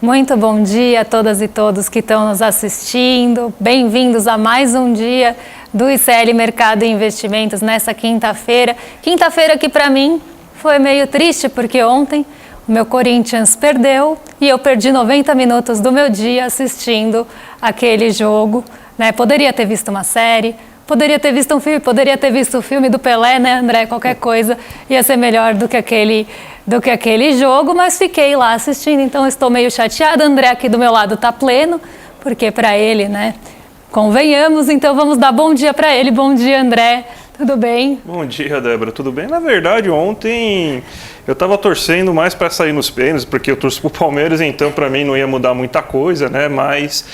Muito bom dia a todas e todos que estão nos assistindo. Bem-vindos a mais um dia do ICL Mercado e Investimentos nessa quinta-feira. Quinta-feira que para mim foi meio triste porque ontem o meu Corinthians perdeu e eu perdi 90 minutos do meu dia assistindo aquele jogo, né? Poderia ter visto uma série, poderia ter visto um filme, poderia ter visto o filme do Pelé, né, André? Qualquer coisa ia ser melhor do que aquele jogo, mas fiquei lá assistindo, então estou meio chateada. André aqui do meu lado está pleno, porque para ele, né, convenhamos, então vamos dar bom dia para ele. Bom dia, André, tudo bem? Bom dia, Débora, tudo bem? Na verdade, ontem eu estava torcendo mais para sair nos pênaltis, porque eu torço para o Palmeiras, então para mim não ia mudar muita coisa, né? Mas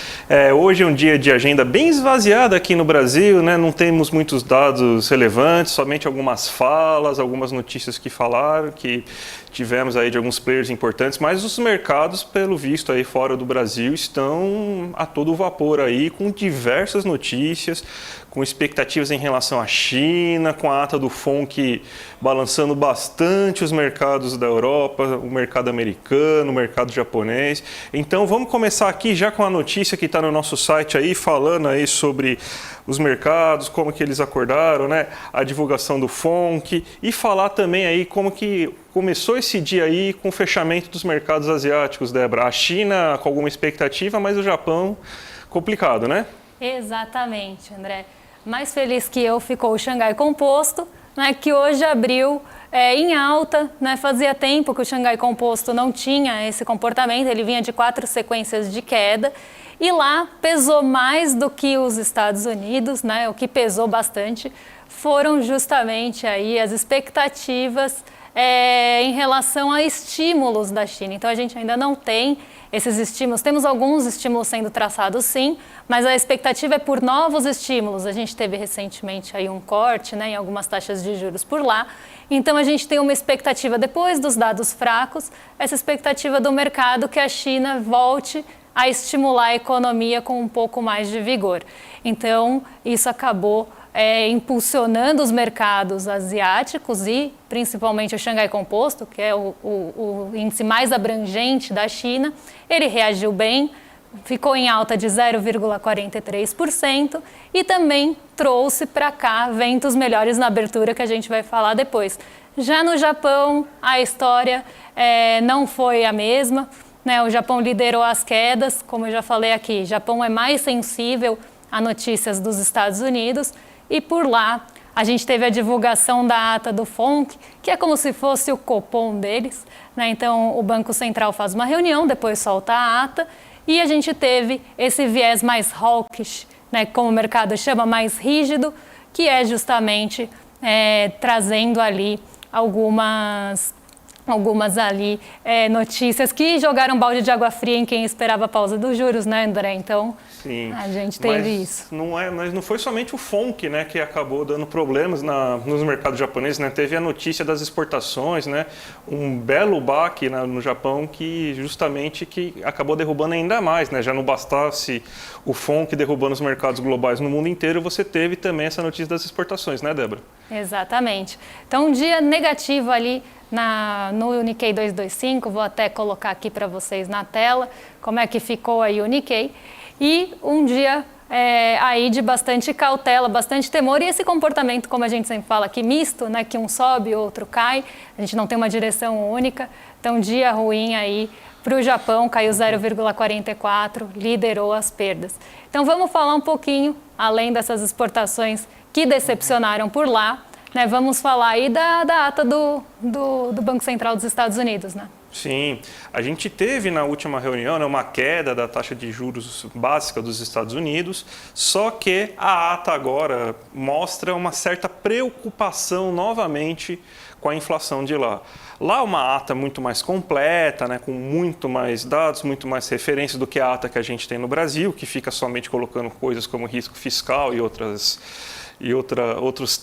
hoje é um dia de agenda bem esvaziada aqui no Brasil, né? Não temos muitos dados relevantes, somente algumas falas, algumas notícias que falaram, que tivemos aí de alguns players importantes, mas os mercados, pelo visto aí fora do Brasil, estão a todo vapor aí, com diversas notícias, com expectativas em relação à China, com a ata do FONC balançando bastante os mercados da Europa, o mercado americano, o mercado japonês. Então vamos começar aqui já com a notícia que está no nosso site aí, falando aí sobre os mercados, como que eles acordaram, né? A divulgação do FONC e falar também aí como que começou esse dia aí com o fechamento dos mercados asiáticos, Débora. A China com alguma expectativa, mas o Japão complicado, né? Exatamente, André. Mais feliz que eu ficou o Xangai Composto, né, que hoje abriu em alta, né? Fazia tempo que o Xangai Composto não tinha esse comportamento, ele vinha de 4 sequências de queda e lá pesou mais do que os Estados Unidos, né? O que pesou bastante foram justamente aí as expectativas em relação a estímulos da China. Então a gente ainda não tem esses estímulos, temos alguns estímulos sendo traçados sim, mas a expectativa é por novos estímulos. A gente teve recentemente aí um corte, né, em algumas taxas de juros por lá, então a gente tem uma expectativa, depois dos dados fracos, essa expectativa do mercado que a China volte a estimular a economia com um pouco mais de vigor. Então isso acabou impulsionando os mercados asiáticos e principalmente o Xangai Composto, que é o índice mais abrangente da China. Ele reagiu bem, ficou em alta de 0,43% e também trouxe para cá ventos melhores na abertura, que a gente vai falar depois. Já no Japão, a história não foi a mesma, né? O Japão liderou as quedas, como eu já falei aqui, o Japão é mais sensível a notícias dos Estados Unidos. E por lá, a gente teve a divulgação da ata do FONC, que é como se fosse o Copom deles, né? Então, o Banco Central faz uma reunião, depois solta a ata, e a gente teve esse viés mais hawkish, né? Como o mercado chama, mais rígido, que é justamente trazendo ali algumas ali notícias que jogaram balde de água fria em quem esperava a pausa dos juros, né, André? Então, sim, a gente teve isso. Mas não foi somente o FONC, né, que acabou dando problemas nos mercados japoneses, né? Teve a notícia das exportações, né? Um belo baque no Japão que justamente acabou derrubando ainda mais, né? Já não bastasse o FONC derrubando os mercados globais no mundo inteiro, você teve também essa notícia das exportações, né, Débora? Exatamente. Então, um dia negativo ali no Nikkei 225, vou até colocar aqui para vocês na tela como é que ficou aí o Nikkei, e um dia aí de bastante cautela, bastante temor, e esse comportamento, como a gente sempre fala aqui, misto, né, que um sobe, outro cai, a gente não tem uma direção única, então dia ruim aí para o Japão, caiu 0,44, liderou as perdas. Então vamos falar um pouquinho, além dessas exportações que decepcionaram por lá, né, vamos falar aí da ata do Banco Central dos Estados Unidos, né? Sim, a gente teve na última reunião, né, uma queda da taxa de juros básica dos Estados Unidos, só que a ata agora mostra uma certa preocupação novamente com a inflação de lá. Lá uma ata muito mais completa, né, com muito mais dados, muito mais referências do que a ata que a gente tem no Brasil, que fica somente colocando coisas como risco fiscal e outras e outros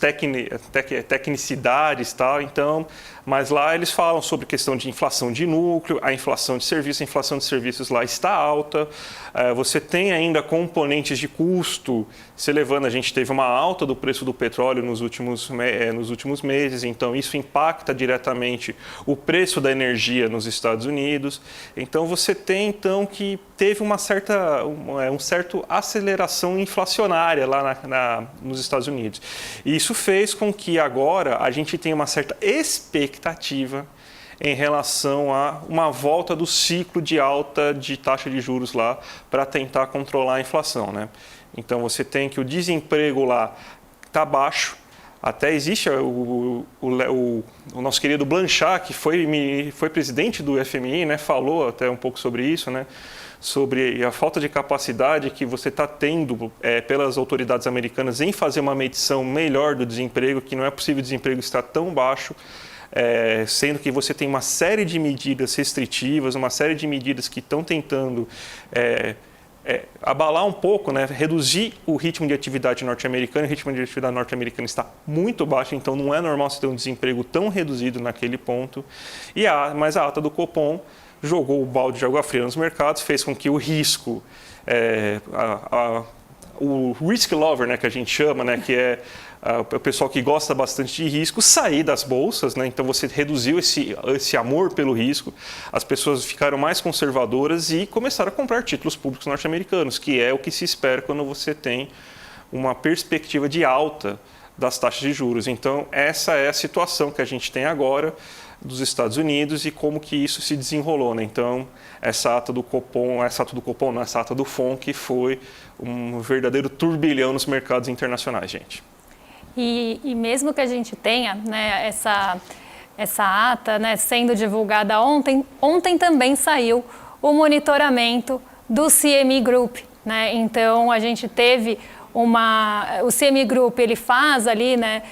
tecnicidades e tal. Então, mas lá eles falam sobre questão de inflação de núcleo, a inflação de serviços lá está alta. Você tem ainda componentes de custo se elevando. A gente teve uma alta do preço do petróleo nos últimos meses, então isso impacta diretamente o preço da energia nos Estados Unidos. Então você tem que teve uma certa aceleração inflacionária lá nos Estados Unidos. E isso fez com que agora a gente tenha uma certa expectativa em relação a uma volta do ciclo de alta de taxa de juros lá para tentar controlar a inflação, né? Então você tem que o desemprego lá está baixo. Até existe o nosso querido Blanchard, que foi presidente do FMI, né, falou até um pouco sobre isso, né, sobre a falta de capacidade que você está tendo pelas autoridades americanas em fazer uma medição melhor do desemprego, que não é possível o desemprego estar tão baixo, sendo que você tem uma série de medidas restritivas, uma série de medidas que estão tentando abalar um pouco, né, reduzir o ritmo de atividade norte-americana. O ritmo de atividade norte-americana está muito baixo, então não é normal você ter um desemprego tão reduzido naquele ponto. Mas a ata do Copom jogou o balde de água fria nos mercados, fez com que o risco, o risk lover, né, que a gente chama, né, que é o pessoal que gosta bastante de risco, sair das bolsas, né? Então você reduziu esse amor pelo risco, as pessoas ficaram mais conservadoras e começaram a comprar títulos públicos norte-americanos, que é o que se espera quando você tem uma perspectiva de alta das taxas de juros. Então essa é a situação que a gente tem agora dos Estados Unidos e como que isso se desenrolou, né? Então essa ata do FONC foi um verdadeiro turbilhão nos mercados internacionais, gente. E mesmo que a gente tenha, né, essa ata, né, sendo divulgada ontem também saiu o monitoramento do CME Group, né? Então a gente teve o CME Group, ele faz ali, né,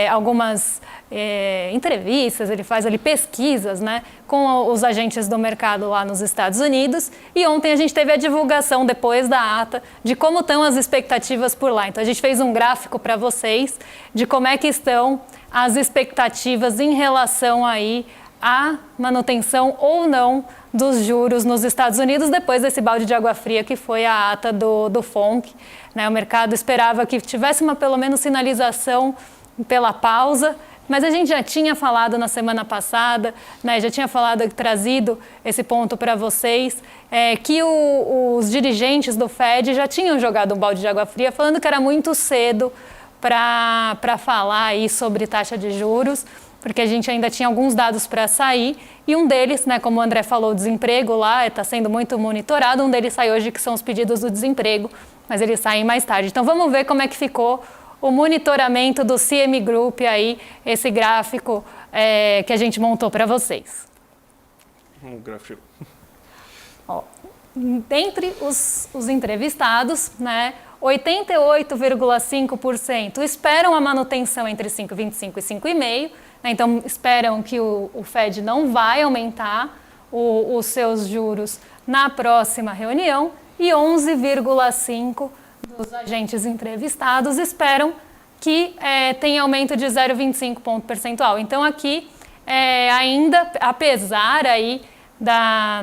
algumas entrevistas, ele faz ali pesquisas, né, com os agentes do mercado lá nos Estados Unidos, e ontem a gente teve a divulgação, depois da ata, de como estão as expectativas por lá. Então a gente fez um gráfico para vocês de como é que estão as expectativas em relação aí à manutenção ou não dos juros nos Estados Unidos depois desse balde de água fria que foi a ata do FONC. Né? O mercado esperava que tivesse pelo menos sinalização pela pausa, mas a gente já tinha falado na semana passada, né, já tinha trazido esse ponto para vocês, que os dirigentes do Fed já tinham jogado um balde de água fria, falando que era muito cedo para falar aí sobre taxa de juros, porque a gente ainda tinha alguns dados para sair, e um deles, né, como o André falou, o desemprego lá está sendo muito monitorado, um deles sai hoje, que são os pedidos do desemprego, mas eles saem mais tarde. Então vamos ver como é que ficou o monitoramento do CME Group aí, esse gráfico que a gente montou para vocês. Um gráfico. Ó, dentre os entrevistados, né, 88,5% esperam a manutenção entre 5,25 e 5,5%, né, então esperam que o Fed não vai aumentar os seus juros na próxima reunião, e 11,5% dos agentes entrevistados esperam que tenha aumento de 0,25 ponto percentual. Então aqui, ainda, apesar da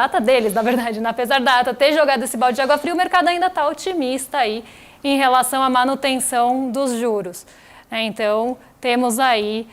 ata deles, na verdade, né? Apesar da ata ter jogado esse balde de água fria, o mercado ainda está otimista aí em relação à manutenção dos juros. Então temos aí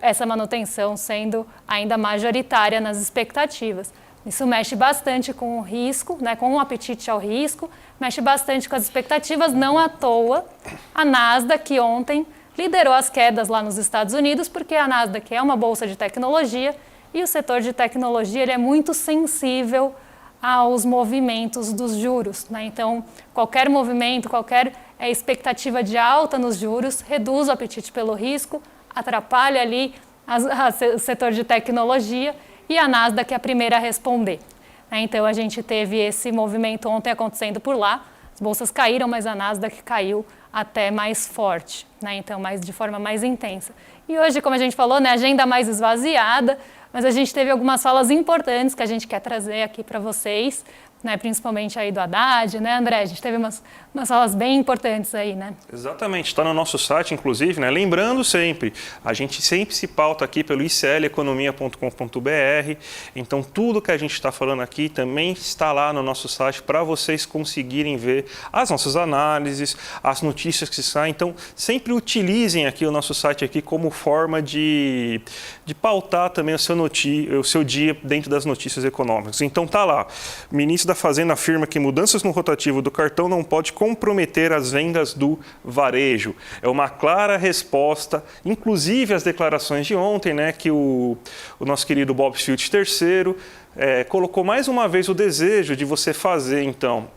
essa manutenção sendo ainda majoritária nas expectativas. Isso mexe bastante com o risco, né, com o apetite ao risco, mexe bastante com as expectativas, não à toa. A Nasdaq ontem liderou as quedas lá nos Estados Unidos, porque a Nasdaq é uma bolsa de tecnologia e o setor de tecnologia ele é muito sensível aos movimentos dos juros, né? Então, qualquer movimento, qualquer expectativa de alta nos juros reduz o apetite pelo risco, atrapalha ali o setor de tecnologia, e a Nasdaq é a primeira a responder. Então a gente teve esse movimento ontem acontecendo por lá, as bolsas caíram, mas a Nasdaq caiu até mais forte, né? Então de forma mais intensa. E hoje, como a gente falou, né, agenda mais esvaziada, mas a gente teve algumas falas importantes que a gente quer trazer aqui para vocês, né, principalmente aí do Haddad, né, André? A gente teve umas falas bem importantes aí, né? Exatamente, está no nosso site, inclusive, né? Lembrando sempre, a gente sempre se pauta aqui pelo icleconomia.com.br, então tudo que a gente está falando aqui também está lá no nosso site para vocês conseguirem ver as nossas análises, as notícias que saem. Então, sempre utilizem aqui o nosso site aqui como forma de pautar também o seu dia dentro das notícias econômicas. Então, tá lá, ministro da Fazenda afirma que mudanças no rotativo do cartão não pode comprometer as vendas do varejo. É uma clara resposta, inclusive às declarações de ontem, né, que o nosso querido Bob Field III colocou mais uma vez o desejo de você fazer, então,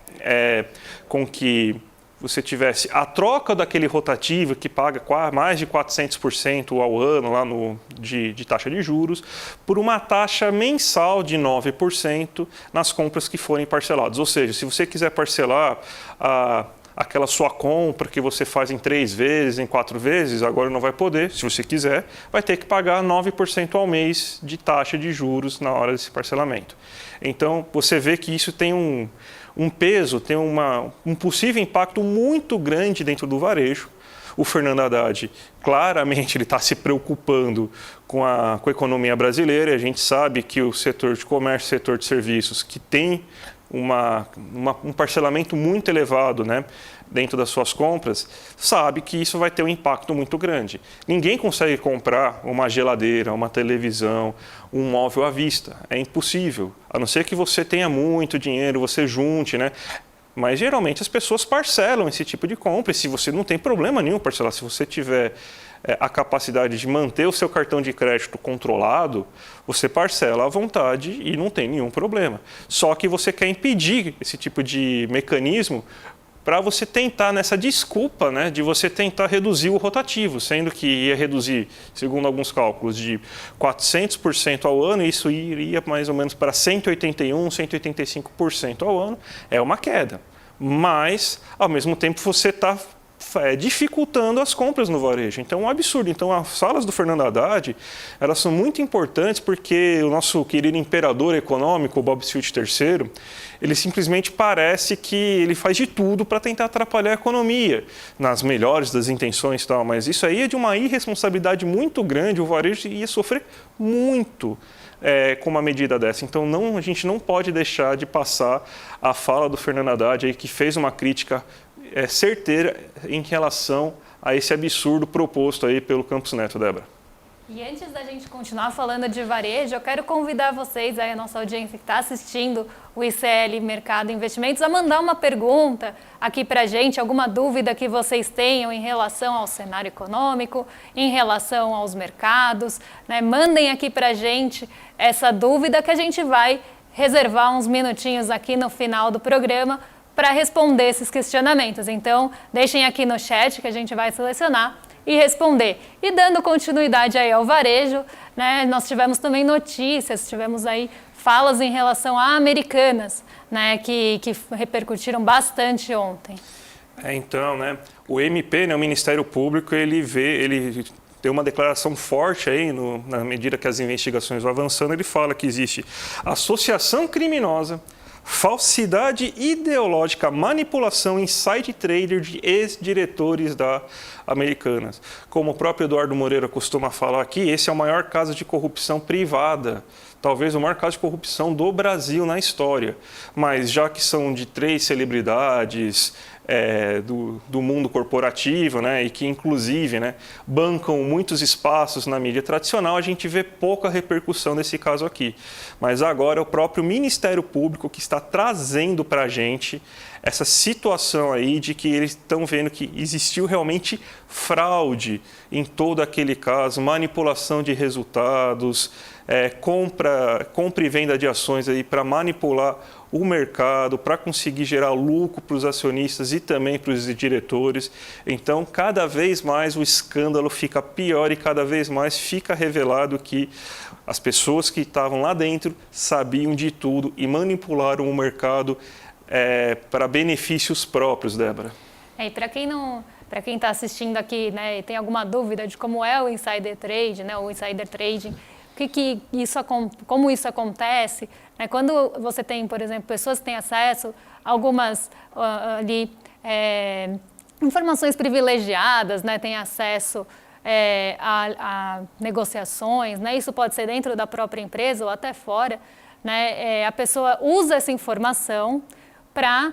com que você tivesse a troca daquele rotativo que paga mais de 400% ao ano lá de taxa de juros, por uma taxa mensal de 9% nas compras que forem parceladas. Ou seja, se você quiser parcelar aquela sua compra que você faz em 3 vezes, em 4 vezes, agora não vai poder, se você quiser, vai ter que pagar 9% ao mês de taxa de juros na hora desse parcelamento. Então, você vê que isso tem um peso, tem um possível impacto muito grande dentro do varejo. O Fernando Haddad, claramente, ele está se preocupando com a economia brasileira. E a gente sabe que o setor de comércio, setor de serviços, que tem um parcelamento muito elevado, né, dentro das suas compras, sabe que isso vai ter um impacto muito grande. Ninguém consegue comprar uma geladeira, uma televisão, um móvel à vista. É impossível. A não ser que você tenha muito dinheiro, você junte, né? Mas geralmente as pessoas parcelam esse tipo de compra. E se você não tem problema nenhum parcelar, se você tiver a capacidade de manter o seu cartão de crédito controlado, você parcela à vontade e não tem nenhum problema. Só que você quer impedir esse tipo de mecanismo para você tentar, nessa desculpa, né, de você tentar reduzir o rotativo, sendo que ia reduzir, segundo alguns cálculos, de 400% ao ano, e isso iria mais ou menos para 181%, 185% ao ano, é uma queda. Mas, ao mesmo tempo, você está dificultando as compras no varejo. Então, é um absurdo. Então, as falas do Fernando Haddad, elas são muito importantes porque o nosso querido imperador econômico, o Bob Field III, ele simplesmente parece que ele faz de tudo para tentar atrapalhar a economia, nas melhores das intenções e tal, mas isso aí é de uma irresponsabilidade muito grande, o varejo ia sofrer muito com uma medida dessa. Então, a gente não pode deixar de passar a fala do Fernando Haddad, aí, que fez uma crítica certeira em relação a esse absurdo proposto aí pelo Campos Neto, Débora. E antes da gente continuar falando de varejo, eu quero convidar vocês, aí, a nossa audiência que está assistindo o ICL Mercado e Investimentos, a mandar uma pergunta aqui para a gente, alguma dúvida que vocês tenham em relação ao cenário econômico, em relação aos mercados, né? Mandem aqui para a gente essa dúvida que a gente vai reservar uns minutinhos aqui no final do programa para responder esses questionamentos. Então, deixem aqui no chat que a gente vai selecionar e responder. E dando continuidade aí ao varejo, né, nós tivemos também notícias, tivemos aí falas em relação a Americanas, né, que repercutiram bastante ontem. Então, né, o MP, né, o Ministério Público, ele tem uma declaração forte aí, na medida que as investigações vão avançando, ele fala que existe associação criminosa, falsidade ideológica, manipulação, inside trader de ex-diretores da Americanas. Como o próprio Eduardo Moreira costuma falar aqui, esse é o maior caso de corrupção privada, talvez o maior caso de corrupção do Brasil na história. Mas já que são de 3 celebridades do mundo corporativo, né, e que inclusive, né, bancam muitos espaços na mídia tradicional, a gente vê pouca repercussão desse caso aqui. Mas agora é o próprio Ministério Público que está trazendo para a gente essa situação aí de que eles estão vendo que existiu realmente fraude em todo aquele caso, manipulação de resultados, compra e venda de ações aí para manipular o mercado, para conseguir gerar lucro para os acionistas e também para os diretores. Então, cada vez mais o escândalo fica pior e cada vez mais fica revelado que as pessoas que estavam lá dentro sabiam de tudo e manipularam o mercado para benefícios próprios, Débora. E para para quem está assistindo aqui, né, e tem alguma dúvida de como é o insider trade, né, o insider trading, como isso acontece, né, quando você tem, por exemplo, pessoas que têm acesso a algumas informações privilegiadas, né, têm acesso a negociações, né, isso pode ser dentro da própria empresa ou até fora, né, a pessoa usa essa informação para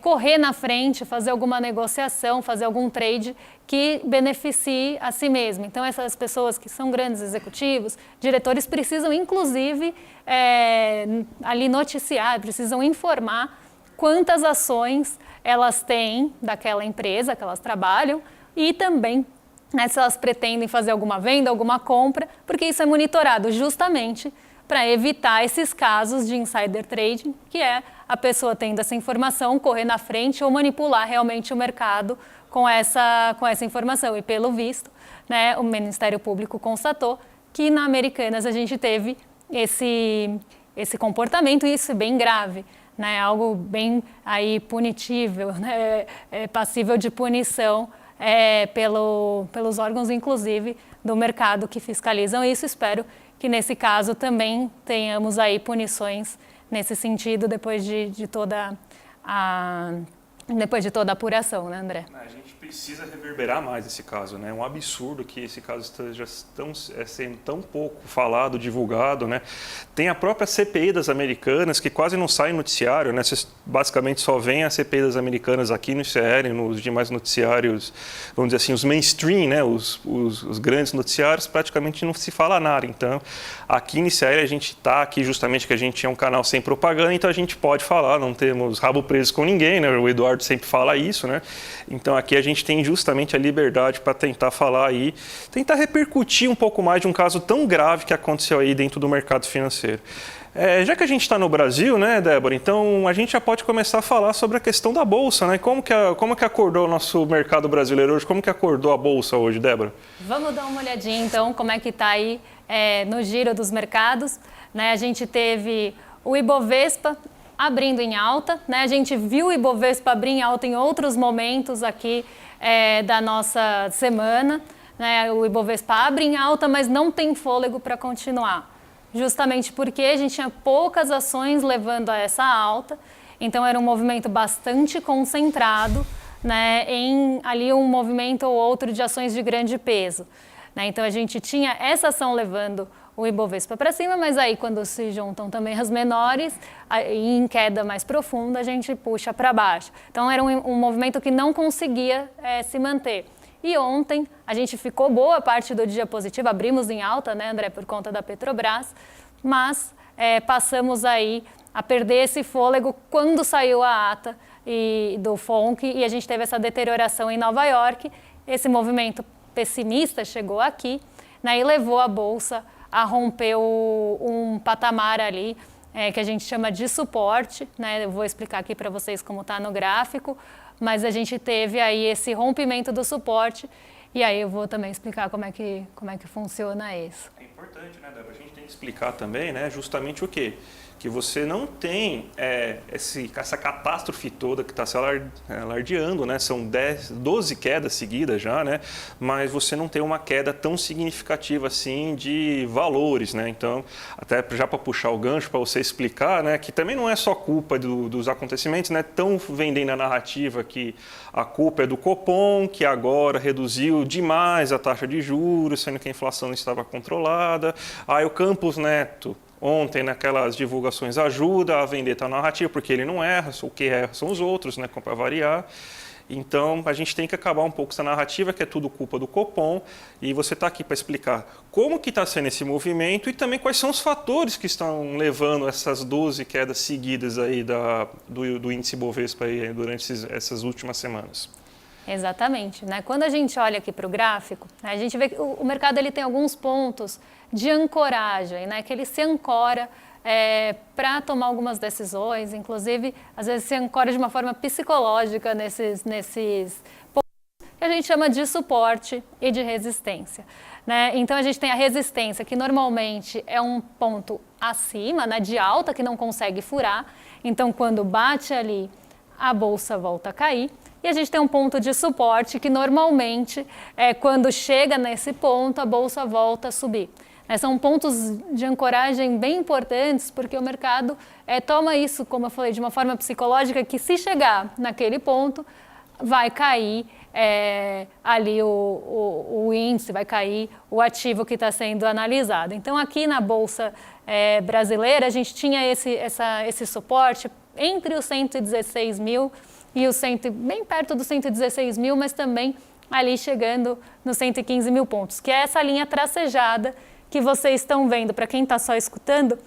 correr na frente, fazer alguma negociação, fazer algum trade que beneficie a si mesmo. Então, essas pessoas que são grandes executivos, diretores, precisam, inclusive, ali noticiar, precisam informar quantas ações elas têm daquela empresa que elas trabalham e também, né, se elas pretendem fazer alguma venda, alguma compra, porque isso é monitorado justamente para evitar esses casos de insider trading, que é a pessoa tendo essa informação, correr na frente ou manipular realmente o mercado com essa informação. E pelo visto, né, o Ministério Público constatou que na Americanas a gente teve esse comportamento, e isso é bem grave, né, algo bem aí punitível, né, passível de punição pelos órgãos, inclusive, do mercado que fiscalizam isso. Espero que nesse caso também tenhamos aí punições nesse sentido depois de toda a apuração, né, André? A gente precisa reverberar mais esse caso, né? É um absurdo que esse caso esteja sendo tão pouco falado, divulgado, né? Tem a própria CPI das Americanas, que quase não sai em noticiário, né? Vocês basicamente só veem a CPI das Americanas aqui no ICL, nos demais noticiários, vamos dizer assim, os mainstream, né? Os grandes noticiários, praticamente não se fala nada. Então, aqui no ICL a gente está aqui justamente que a gente é um canal sem propaganda, então a gente pode falar, não temos rabo preso com ninguém, né? O Eduardo sempre fala isso, né? Então aqui a gente tem justamente a liberdade para tentar falar aí, tentar repercutir um pouco mais de um caso tão grave que aconteceu aí dentro do mercado financeiro. Já que a gente está no Brasil, né, Débora, então a gente já pode começar a falar sobre a questão da Bolsa, né? Como que acordou o nosso mercado brasileiro hoje? Como que acordou a Bolsa hoje, Débora? Vamos dar uma olhadinha então como é que está aí no giro dos mercados, né? A gente teve o Ibovespa abrindo em alta, né? A gente viu o Ibovespa abrir em alta em outros momentos aqui da nossa semana, né? O Ibovespa abre em alta, mas não tem fôlego para continuar, justamente porque a gente tinha poucas ações levando a essa alta, então era um movimento bastante concentrado, né, em ali um movimento ou outro de ações de grande peso, né? Então a gente tinha essa ação levando o Ibovespa para cima, mas aí quando se juntam também as menores, em queda mais profunda, a gente puxa para baixo. Então era um movimento que não conseguia se manter. E ontem a gente ficou boa parte do dia positivo, abrimos em alta, né, André, por conta da Petrobras, mas passamos aí a perder esse fôlego quando saiu a ata do FONC e a gente teve essa deterioração em Nova York. Esse movimento pessimista chegou aqui, né, e levou a Bolsa a romper um patamar ali que a gente chama de suporte, né? Eu vou explicar aqui para vocês como está no gráfico, mas a gente teve aí esse rompimento do suporte e aí eu vou também explicar como é que funciona isso. É importante, né, Débora? A gente tem que explicar também, né, justamente o quê? Que você não tem essa catástrofe toda que está se alardeando, né? São 12 quedas seguidas já, né? Mas você não tem uma queda tão significativa assim de valores, né? Então, até já para puxar o gancho, para você explicar, né, que também não é só culpa dos acontecimentos, né? Estão vendendo a narrativa que a culpa é do Copom, que agora reduziu demais a taxa de juros, sendo que a inflação não estava controlada. Aí o Campos Neto, ontem, naquelas divulgações, ajuda a vender a narrativa, porque ele não erra, o que erra são os outros, né, para variar. Então, a gente tem que acabar um pouco essa narrativa, que é tudo culpa do Copom, e você está aqui para explicar como que está sendo esse movimento e também quais são os fatores que estão levando essas 12 quedas seguidas aí do índice Bovespa aí durante essas últimas semanas. Exatamente, né? Quando a gente olha aqui para o gráfico, né, a gente vê que o mercado ele tem alguns pontos de ancoragem, né, que ele se ancora para tomar algumas decisões, inclusive às vezes se ancora de uma forma psicológica nesses pontos que a gente chama de suporte e de resistência, né? Então a gente tem a resistência, que normalmente é um ponto acima, né, de alta, que não consegue furar, então quando bate ali a bolsa volta a cair. e a gente tem um ponto de suporte que normalmente, quando chega nesse ponto, a bolsa volta a subir. São pontos de ancoragem bem importantes, porque o mercado toma isso, como eu falei, de uma forma psicológica, que se chegar naquele ponto, vai cair ali o índice, vai cair o ativo que está sendo analisado. Então, aqui na Bolsa brasileira, a gente tinha esse suporte entre os 116 mil e os bem perto dos 116 mil, mas também ali chegando nos 115 mil pontos, que é essa linha tracejada que vocês estão vendo. Para quem está só escutando,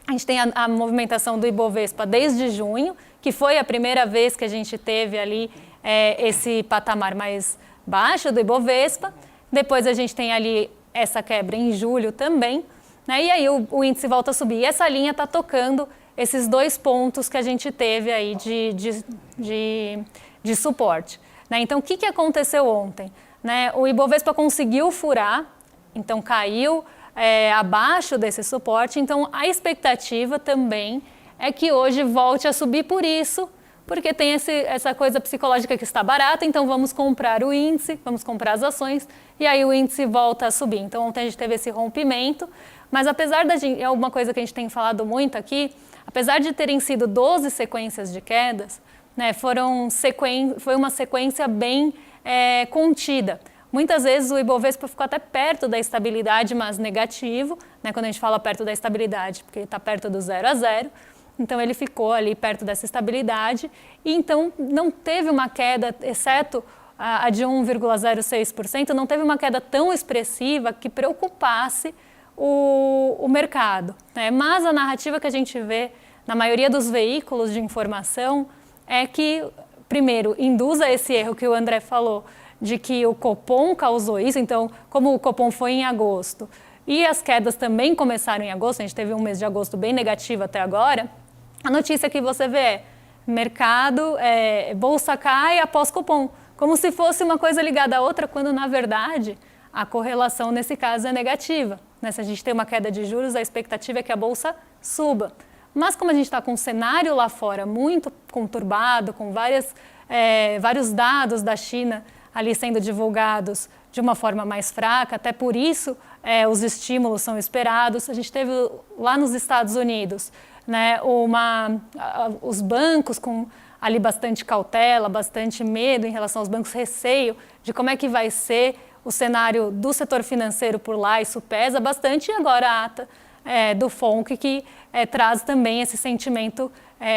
a gente tem a movimentação do Ibovespa desde junho, que foi a primeira vez que a gente teve ali esse patamar mais baixo do Ibovespa. Depois a gente tem ali essa quebra em julho também, né? E aí o índice volta a subir. E essa linha está tocando esses 2 pontos que a gente teve aí de suporte, né? Então, o que aconteceu ontem? Né? O Ibovespa conseguiu furar, então caiu abaixo desse suporte. Então, a expectativa também é que hoje volte a subir por isso, porque tem essa coisa psicológica que está barata, então vamos comprar o índice, vamos comprar as ações, e aí o índice volta a subir. Então, ontem a gente teve esse rompimento, mas apesar é uma coisa que a gente tem falado muito aqui, apesar de terem sido 12 sequências de quedas, né, foi uma sequência bem contida. Muitas vezes o Ibovespa ficou até perto da estabilidade, mas negativo, né, quando a gente fala perto da estabilidade, porque ele está perto do 0 a 0. Então, ele ficou ali perto dessa estabilidade e, então, não teve uma queda, exceto a de 1,06%, não teve uma queda tão expressiva que preocupasse o mercado, né? Mas a narrativa que a gente vê na maioria dos veículos de informação é que, primeiro, induza esse erro que o André falou, de que o Copom causou isso. Então, como o Copom foi em agosto e as quedas também começaram em agosto, a gente teve um mês de agosto bem negativo até agora, a notícia que você vê é mercado, bolsa cai após Copom, como se fosse uma coisa ligada à outra, quando na verdade a correlação nesse caso é negativa, né? Se a gente tem uma queda de juros, a expectativa é que a bolsa suba. Mas como a gente está com um cenário lá fora muito conturbado, com vários dados da China ali sendo divulgados de uma forma mais fraca, até por isso os estímulos são esperados. A gente teve lá nos Estados Unidos, né, os bancos com ali bastante cautela, bastante medo em relação aos bancos, receio de como é que vai ser o cenário do setor financeiro por lá. Isso pesa bastante. E agora a ata do FONC, que traz também esse sentimento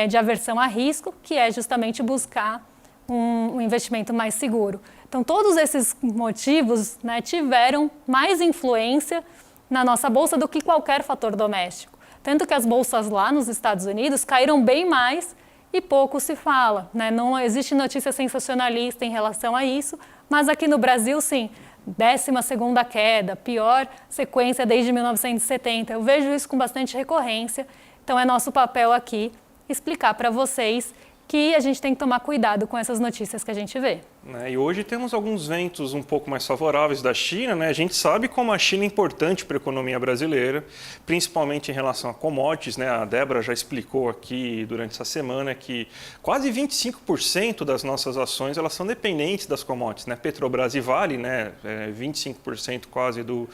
de aversão a risco, que é justamente buscar um investimento mais seguro. Então, todos esses motivos, né, tiveram mais influência na nossa bolsa do que qualquer fator doméstico. Tanto que as bolsas lá nos Estados Unidos caíram bem mais e pouco se fala, né? Não existe notícia sensacionalista em relação a isso, mas aqui no Brasil, sim, 12ª queda, pior sequência desde 1970. Eu vejo isso com bastante recorrência, então é nosso papel aqui explicar para vocês que a gente tem que tomar cuidado com essas notícias que a gente vê. E hoje temos alguns ventos um pouco mais favoráveis da China, né? A gente sabe como a China é importante para a economia brasileira, principalmente em relação a commodities, né? A Débora já explicou aqui durante essa semana que quase 25% das nossas ações elas são dependentes das commodities, né? Petrobras e Vale, né? 25% quase do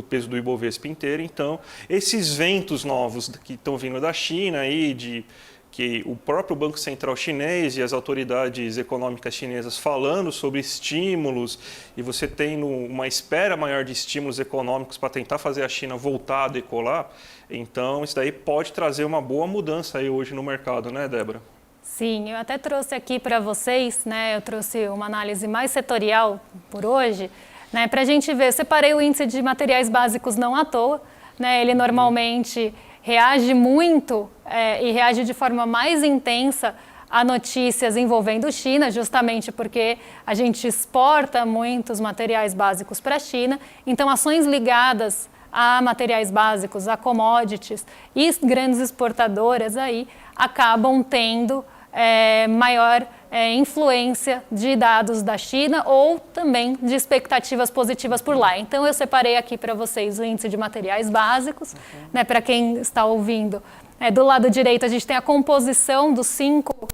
peso do Ibovespa inteiro. Então, esses ventos novos que estão vindo da China aí, que o próprio Banco Central chinês e as autoridades econômicas chinesas falando sobre estímulos, e você tendo uma espera maior de estímulos econômicos para tentar fazer a China voltar a decolar, então isso daí pode trazer uma boa mudança aí hoje no mercado, né, Débora? Sim, eu até trouxe aqui para vocês, né, eu trouxe uma análise mais setorial por hoje, né, para a gente ver. Eu separei o índice de materiais básicos não à toa, né, ele normalmente reage muito e reage de forma mais intensa a notícias envolvendo China, justamente porque a gente exporta muitos materiais básicos para a China. Então, ações ligadas a materiais básicos, a commodities e grandes exportadoras aí acabam tendo maior influência de dados da China ou também de expectativas positivas por lá. Então, eu separei aqui para vocês o índice de materiais básicos, né, para quem está ouvindo. Do lado direito, a gente tem a composição dos 5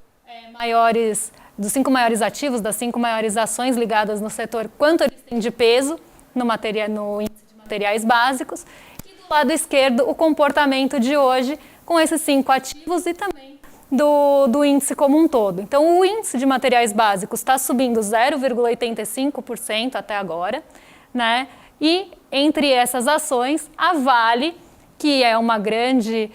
maiores dos 5 maiores ativos, das 5 maiores ações ligadas no setor, quanto eles têm de peso no índice de materiais básicos. E do lado esquerdo, o comportamento de hoje com esses 5 ativos e também do índice como um todo. Então, o índice de materiais básicos está subindo 0,85% até agora, né? E entre essas ações, a Vale, que é uma grande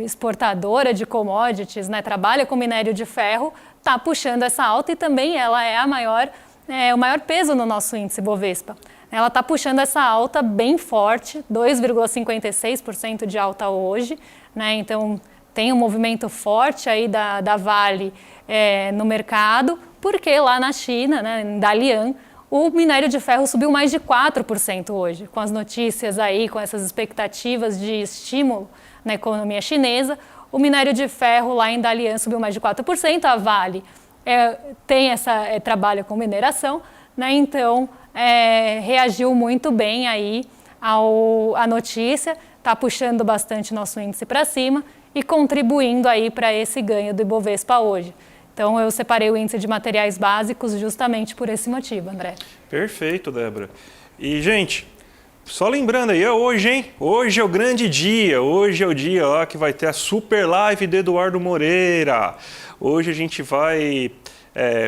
exportadora de commodities, né? Trabalha com minério de ferro, está puxando essa alta e também ela é o maior peso no nosso índice Bovespa. Ela está puxando essa alta bem forte, 2,56% de alta hoje, né? Então, tem um movimento forte aí da Vale no mercado, porque lá na China, né, em Dalian, o minério de ferro subiu mais de 4% hoje, com as notícias aí, com essas expectativas de estímulo na economia chinesa. O minério de ferro lá em Dalian subiu mais de 4%, a Vale trabalha com mineração, né, então reagiu muito bem aí à notícia, está puxando bastante nosso índice para cima e contribuindo aí para esse ganho do Ibovespa hoje. Então, eu separei o índice de materiais básicos justamente por esse motivo, André. Perfeito, Débora. E, gente, só lembrando aí, é hoje, hein? Hoje é o grande dia. Hoje é o dia lá que vai ter a super live do Eduardo Moreira. Hoje a gente vai...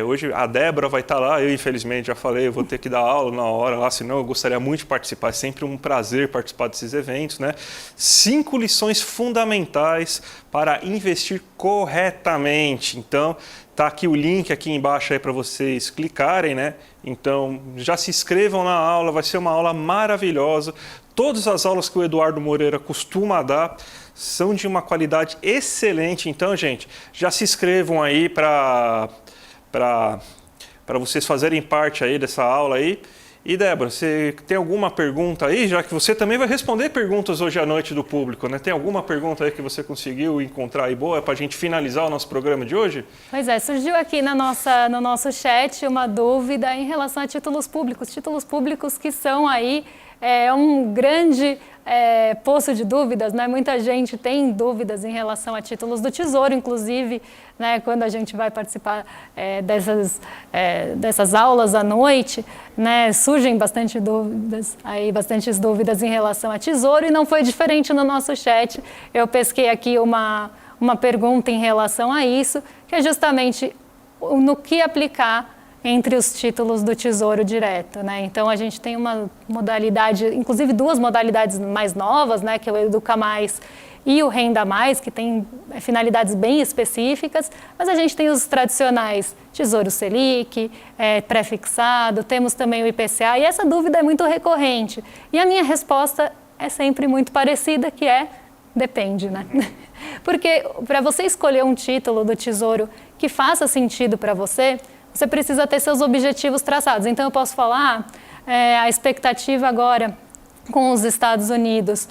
hoje a Débora vai estar lá, eu infelizmente já falei, eu vou ter que dar aula na hora lá, senão eu gostaria muito de participar, é sempre um prazer participar desses eventos, né? 5 lições fundamentais para investir corretamente. Então, tá aqui o link aqui embaixo aí para vocês clicarem, né? Então, já se inscrevam na aula, vai ser uma aula maravilhosa. Todas as aulas que o Eduardo Moreira costuma dar são de uma qualidade excelente. Então, gente, já se inscrevam aí para vocês fazerem parte aí dessa aula aí. E Débora, você tem alguma pergunta aí, já que você também vai responder perguntas hoje à noite do público, né? Tem alguma pergunta aí que você conseguiu encontrar aí boa para a gente finalizar o nosso programa de hoje? Pois é, surgiu aqui no nosso chat uma dúvida em relação a títulos públicos que são aí um grande poço de dúvidas, né? Muita gente tem dúvidas em relação a títulos do Tesouro, inclusive, né, quando a gente vai participar dessas aulas à noite, né, surgem bastantes dúvidas em relação a Tesouro e não foi diferente no nosso chat. Eu pesquei aqui uma pergunta em relação a isso, que é justamente no que aplicar entre os títulos do Tesouro Direto, né? Então, a gente tem uma modalidade, inclusive 2 modalidades mais novas, né? Que é o Educa Mais e o Renda Mais, que tem finalidades bem específicas, mas a gente tem os tradicionais Tesouro Selic, pré-fixado, temos também o IPCA, e essa dúvida é muito recorrente. E a minha resposta é sempre muito parecida, que depende, né? Porque para você escolher um título do Tesouro que faça sentido para você precisa ter seus objetivos traçados. Então, eu posso falar, a expectativa agora com os Estados Unidos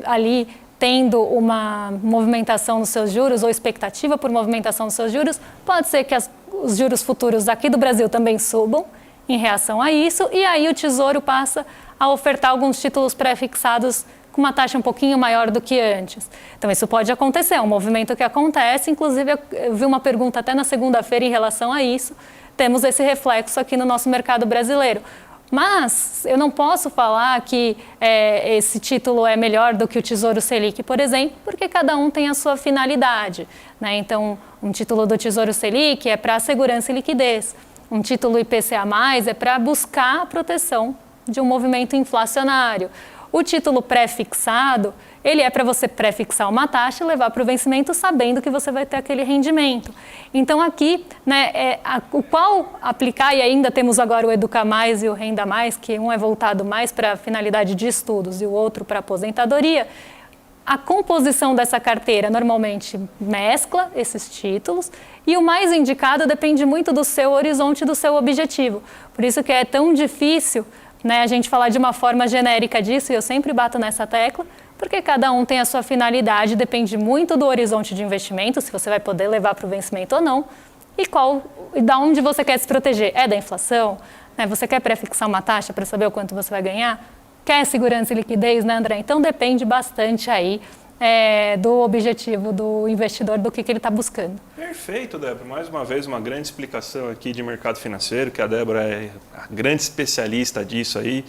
ali tendo uma movimentação nos seus juros ou expectativa por movimentação nos seus juros, pode ser que os juros futuros aqui do Brasil também subam em reação a isso, e aí o Tesouro passa a ofertar alguns títulos pré-fixados com uma taxa um pouquinho maior do que antes. Então, isso pode acontecer, é um movimento que acontece. Inclusive, eu vi uma pergunta até na segunda-feira em relação a isso. Temos esse reflexo aqui no nosso mercado brasileiro. Mas eu não posso falar que esse título é melhor do que o Tesouro Selic, por exemplo, porque cada um tem a sua finalidade, né? Então, um título do Tesouro Selic é para segurança e liquidez. Um título IPCA+, é para buscar a proteção de um movimento inflacionário. O título pré-fixado, ele é para você pré-fixar uma taxa e levar para o vencimento sabendo que você vai ter aquele rendimento. Então aqui, né, o qual aplicar, e ainda temos agora o Educa Mais e o Renda Mais, que um é voltado mais para a finalidade de estudos e o outro para aposentadoria. A composição dessa carteira normalmente mescla esses títulos e o mais indicado depende muito do seu horizonte, do seu objetivo. Por isso que é tão difícil, né, a gente falar de uma forma genérica disso, e eu sempre bato nessa tecla, porque cada um tem a sua finalidade, depende muito do horizonte de investimento, se você vai poder levar para o vencimento ou não, e da onde você quer se proteger. É da inflação? Né? Você quer pré-fixar uma taxa para saber o quanto você vai ganhar? Quer segurança e liquidez, né, André? Então depende bastante aí do objetivo do investidor, do que ele está buscando. Perfeito, Débora. Mais uma vez, uma grande explicação aqui de mercado financeiro, que a Débora é a grande especialista disso aí,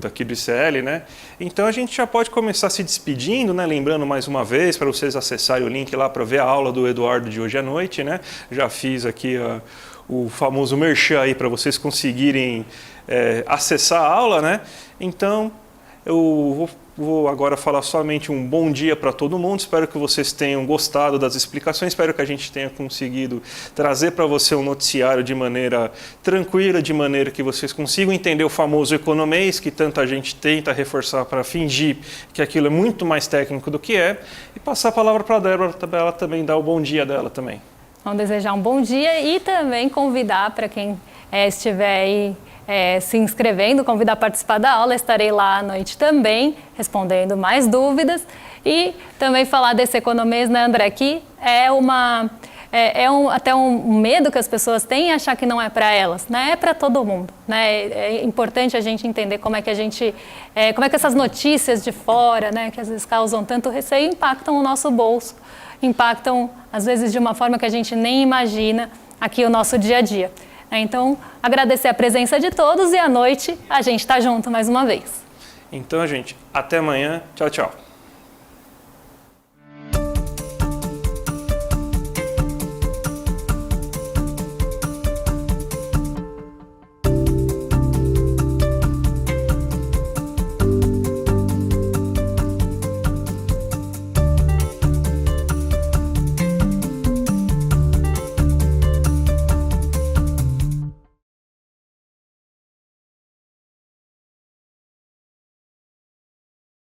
daqui do ICL, né? Então a gente já pode começar se despedindo, né? Lembrando mais uma vez para vocês acessarem o link lá para ver a aula do Eduardo de hoje à noite, né? Já fiz aqui o famoso merchan aí para vocês conseguirem acessar a aula, né? Então eu vou agora falar somente um bom dia para todo mundo. Espero que vocês tenham gostado das explicações. Espero que a gente tenha conseguido trazer para você um noticiário de maneira tranquila, de maneira que vocês consigam entender o famoso economês, que tanta gente tenta reforçar para fingir que aquilo é muito mais técnico do que é. E passar a palavra para a Débora, para ela também dar o bom dia dela também. Vamos desejar um bom dia e também convidar para quem estiver aí se inscrevendo, convidar a participar da aula. Estarei lá à noite também, respondendo mais dúvidas. E também falar desse economês, né, André, que até um medo que as pessoas têm, achar que não é para elas, né? É para todo mundo, né? É importante a gente entender como é que essas notícias de fora, né, que às vezes causam tanto receio, impactam o nosso bolso, impactam às vezes de uma forma que a gente nem imagina aqui o nosso dia a dia. Então, agradecer a presença de todos e à noite a gente está junto mais uma vez. Então, gente, até amanhã. Tchau, tchau.